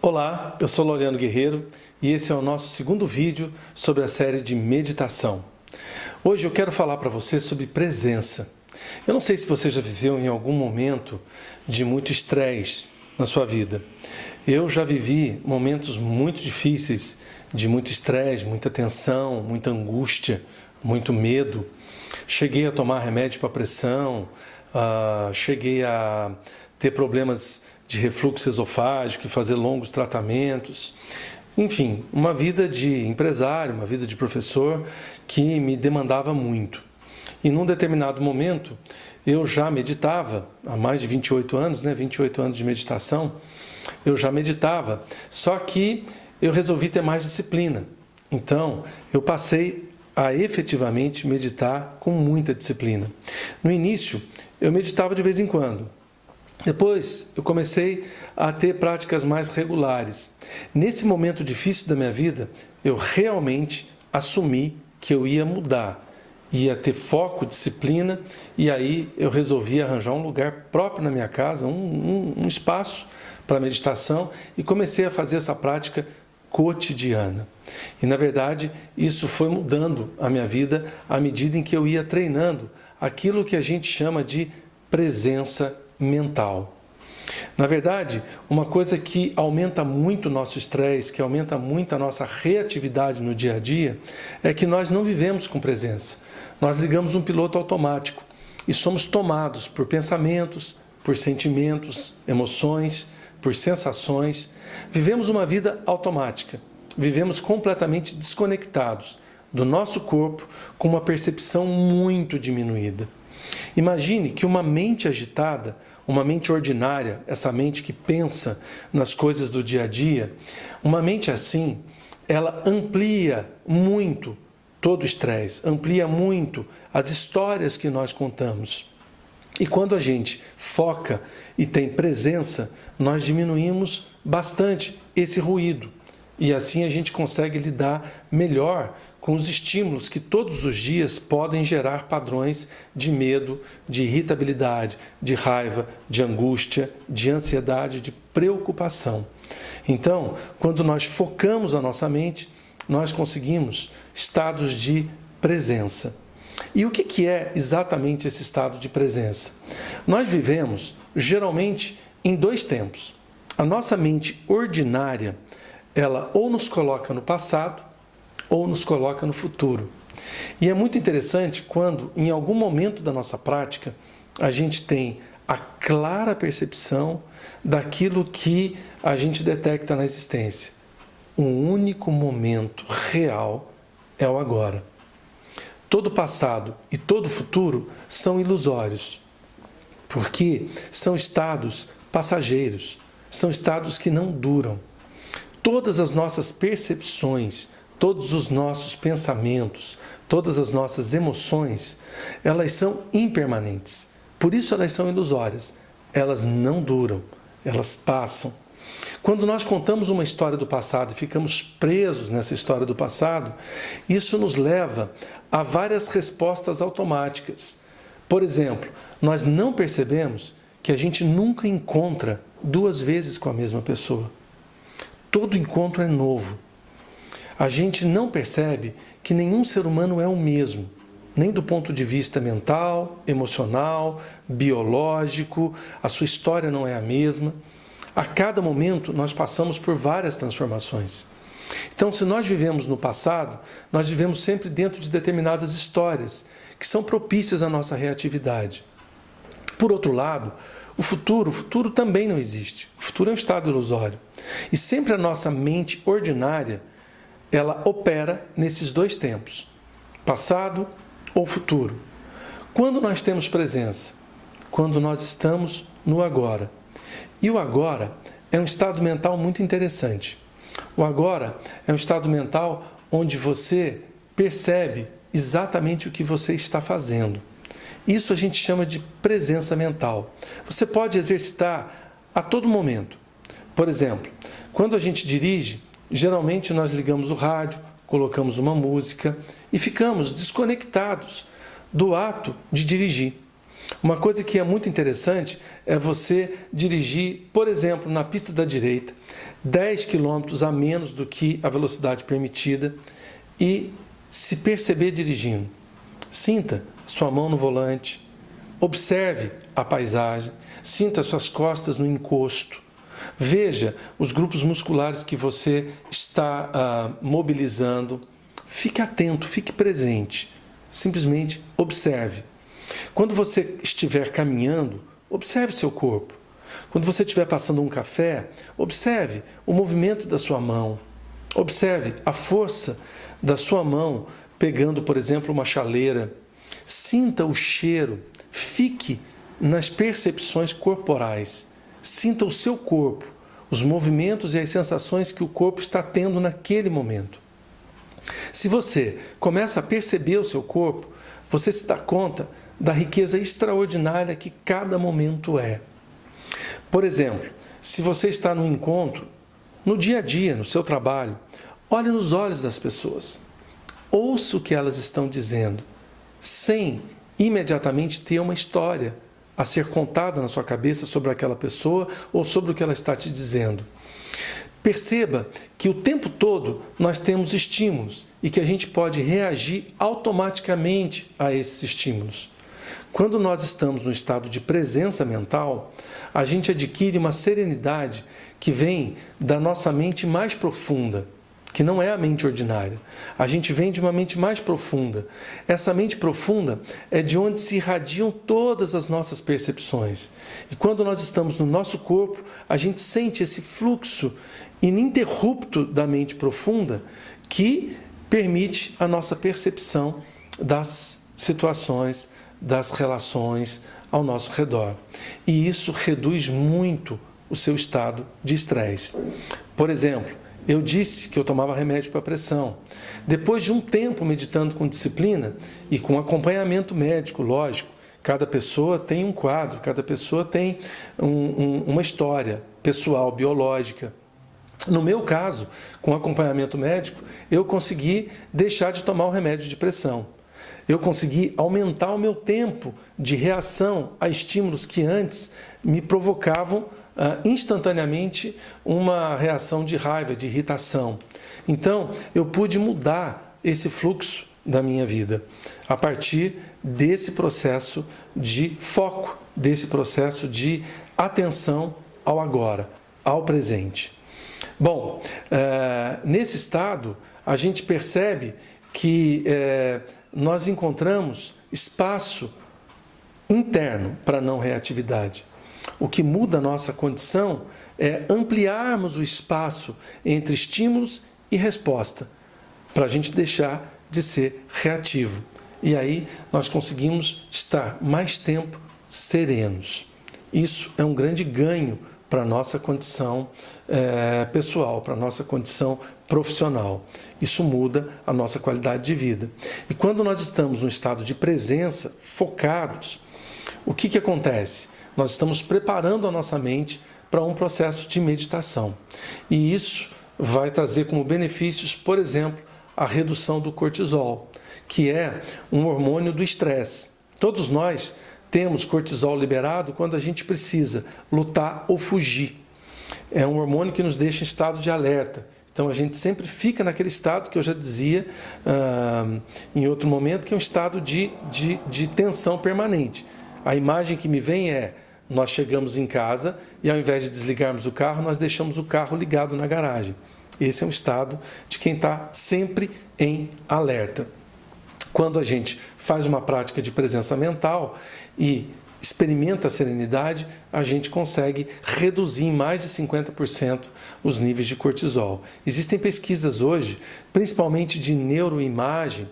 Olá, eu sou Laureano Guerreiro e esse é o nosso segundo vídeo sobre a série de meditação. Hoje eu quero falar para você sobre presença. Eu não sei se você já viveu em algum momento de muito estresse na sua vida. Eu já vivi momentos muito difíceis, de muito estresse, muita tensão, muita angústia, muito medo. Cheguei a tomar remédio para pressão, cheguei a ter problemas de refluxo esofágico e fazer longos tratamentos. Enfim, uma vida de empresário, uma vida de professor que me demandava muito. E num determinado momento, eu já meditava, há mais de 28 anos, 28 anos de meditação, eu já meditava, só que eu resolvi ter mais disciplina. Então, eu passei a efetivamente meditar com muita disciplina. No início, eu meditava de vez em quando. Depois, eu comecei a ter práticas mais regulares. Nesse momento difícil da minha vida, eu realmente assumi que eu ia mudar, ia ter foco, disciplina, e aí eu resolvi arranjar um lugar próprio na minha casa, um espaço para meditação, e comecei a fazer essa prática cotidiana. E, na verdade, isso foi mudando a minha vida à medida em que eu ia treinando aquilo que a gente chama de presença mental. Na verdade, uma coisa que aumenta muito o nosso estresse, que aumenta muito a nossa reatividade no dia a dia, é que nós não vivemos com presença. Nós ligamos um piloto automático e somos tomados por pensamentos, por sentimentos, emoções, por sensações. Vivemos uma vida automática. Vivemos completamente desconectados do nosso corpo, com uma percepção muito diminuída. Imagine que uma mente agitada, uma mente ordinária, essa mente que pensa nas coisas do dia a dia, uma mente assim, ela amplia muito todo o estresse, amplia muito as histórias que nós contamos. E quando a gente foca e tem presença, nós diminuímos bastante esse ruído. E assim a gente consegue lidar melhor com os estímulos que todos os dias podem gerar padrões de medo, de irritabilidade, de raiva, de angústia, de ansiedade, de preocupação. Então, quando nós focamos a nossa mente, nós conseguimos estados de presença. E o que é exatamente esse estado de presença? Nós vivemos, geralmente, em dois tempos. A nossa mente ordinária, ela ou nos coloca no passado, ou nos coloca no futuro. E é muito interessante quando, em algum momento da nossa prática, a gente tem a clara percepção daquilo que a gente detecta na existência. Um único momento real é o agora. Todo passado e todo futuro são ilusórios, porque são estados passageiros, são estados que não duram. Todas as nossas percepções, todos os nossos pensamentos, todas as nossas emoções, elas são impermanentes. Por isso elas são ilusórias. Elas não duram, elas passam. Quando nós contamos uma história do passado e ficamos presos nessa história do passado, isso nos leva a várias respostas automáticas. Por exemplo, nós não percebemos que a gente nunca encontra duas vezes com a mesma pessoa. Todo encontro é novo. A gente não percebe que nenhum ser humano é o mesmo, nem do ponto de vista mental, emocional, biológico, a sua história não é a mesma. A cada momento nós passamos por várias transformações. Então, se nós vivemos no passado, nós vivemos sempre dentro de determinadas histórias que são propícias à nossa reatividade. Por outro lado, o futuro também não existe. O futuro é um estado ilusório. E sempre a nossa mente ordinária, ela opera nesses dois tempos, passado ou futuro. Quando nós temos presença? Quando nós estamos no agora. E o agora é um estado mental muito interessante. O agora é um estado mental onde você percebe exatamente o que você está fazendo. Isso a gente chama de presença mental. Você pode exercitar a todo momento. Por exemplo, quando a gente dirige, geralmente nós ligamos o rádio, colocamos uma música e ficamos desconectados do ato de dirigir. Uma coisa que é muito interessante é você dirigir, por exemplo, na pista da direita, 10 km a menos do que a velocidade permitida e se perceber dirigindo. Sinta sua mão no volante, observe a paisagem, sinta suas costas no encosto, veja os grupos musculares que você está mobilizando. Fique atento, fique presente, simplesmente observe. Quando você estiver caminhando, observe seu corpo. Quando você estiver passando um café, observe o movimento da sua mão. Observe a força da sua mão pegando, por exemplo, uma chaleira. Sinta o cheiro. Fique nas percepções corporais. Sinta o seu corpo, os movimentos e as sensações que o corpo está tendo naquele momento. Se você começa a perceber o seu corpo, você se dá conta da riqueza extraordinária que cada momento é. Por exemplo, se você está num encontro, no dia a dia, no seu trabalho, olhe nos olhos das pessoas. Ouça o que elas estão dizendo, sem imediatamente ter uma história a ser contada na sua cabeça sobre aquela pessoa ou sobre o que ela está te dizendo. Perceba que o tempo todo nós temos estímulos e que a gente pode reagir automaticamente a esses estímulos. Quando nós estamos no estado de presença mental, a gente adquire uma serenidade que vem da nossa mente mais profunda, que não é a mente ordinária. A gente vem de uma mente mais profunda. Essa mente profunda é de onde se irradiam todas as nossas percepções. E quando nós estamos no nosso corpo, a gente sente esse fluxo ininterrupto da mente profunda que permite a nossa percepção das situações, das relações ao nosso redor. E isso reduz muito o seu estado de estresse. Por exemplo, eu disse que eu tomava remédio para pressão. Depois de um tempo meditando com disciplina e com acompanhamento médico, lógico, cada pessoa tem um quadro, cada pessoa tem uma história pessoal, biológica. No meu caso, com acompanhamento médico, eu consegui deixar de tomar o remédio de pressão. Eu consegui aumentar o meu tempo de reação a estímulos que antes me provocavam instantaneamente uma reação de raiva, de irritação. Então, eu pude mudar esse fluxo da minha vida a partir desse processo de foco, desse processo de atenção ao agora, ao presente. Bom, nesse estado, a gente percebe que nós encontramos espaço interno para a não reatividade. O que muda a nossa condição é ampliarmos o espaço entre estímulos e resposta, para a gente deixar de ser reativo. E aí nós conseguimos estar mais tempo serenos. Isso é um grande ganho para a nossa condição pessoal, para a nossa condição profissional. Isso muda a nossa qualidade de vida. E quando nós estamos no estado de presença, focados, o que acontece? Nós estamos preparando a nossa mente para um processo de meditação. E isso vai trazer como benefícios, por exemplo, a redução do cortisol, que é um hormônio do estresse. Todos nós temos cortisol liberado quando a gente precisa lutar ou fugir. É um hormônio que nos deixa em estado de alerta. Então a gente sempre fica naquele estado que eu já dizia em outro momento, que é um estado de tensão permanente. A imagem que me vem é: nós chegamos em casa e ao invés de desligarmos o carro, nós deixamos o carro ligado na garagem. Esse é um estado de quem está sempre em alerta. Quando a gente faz uma prática de presença mental e experimenta a serenidade, a gente consegue reduzir em mais de 50% os níveis de cortisol. Existem pesquisas hoje, principalmente de neuroimagem,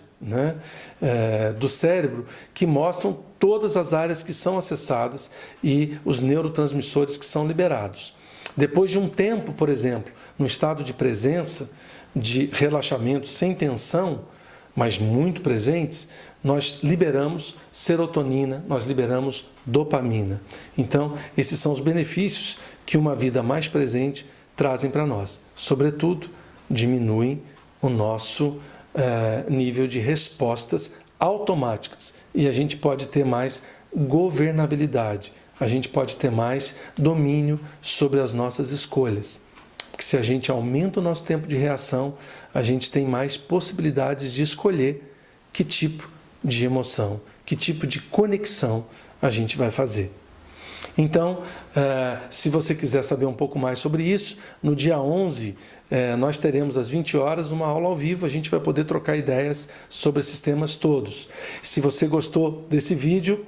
do cérebro, que mostram todas as áreas que são acessadas e os neurotransmissores que são liberados. Depois de um tempo, por exemplo, no estado de presença, de relaxamento sem tensão, mas muito presentes, nós liberamos serotonina, nós liberamos dopamina. Então, esses são os benefícios que uma vida mais presente trazem para nós. Sobretudo, diminuem o nosso nível de respostas automáticas e a gente pode ter mais governabilidade. A gente pode ter mais domínio sobre as nossas escolhas. Porque se a gente aumenta o nosso tempo de reação, a gente tem mais possibilidades de escolher que tipo de emoção, que tipo de conexão a gente vai fazer. Então, se você quiser saber um pouco mais sobre isso, no dia 11, nós teremos às 20 horas uma aula ao vivo, a gente vai poder trocar ideias sobre esses temas todos. Se você gostou desse vídeo,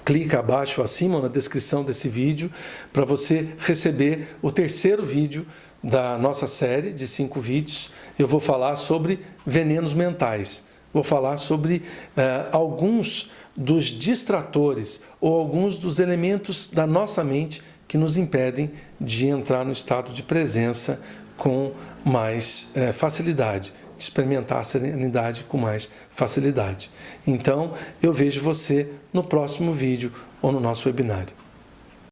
clica abaixo ou acima ou na descrição desse vídeo para você receber o terceiro vídeo da nossa série de 5 vídeos. Eu vou falar sobre venenos mentais. Vou falar sobre alguns dos distratores ou alguns dos elementos da nossa mente que nos impedem de entrar no estado de presença com mais facilidade, de experimentar a serenidade com mais facilidade. Então, eu vejo você no próximo vídeo ou no nosso webinário.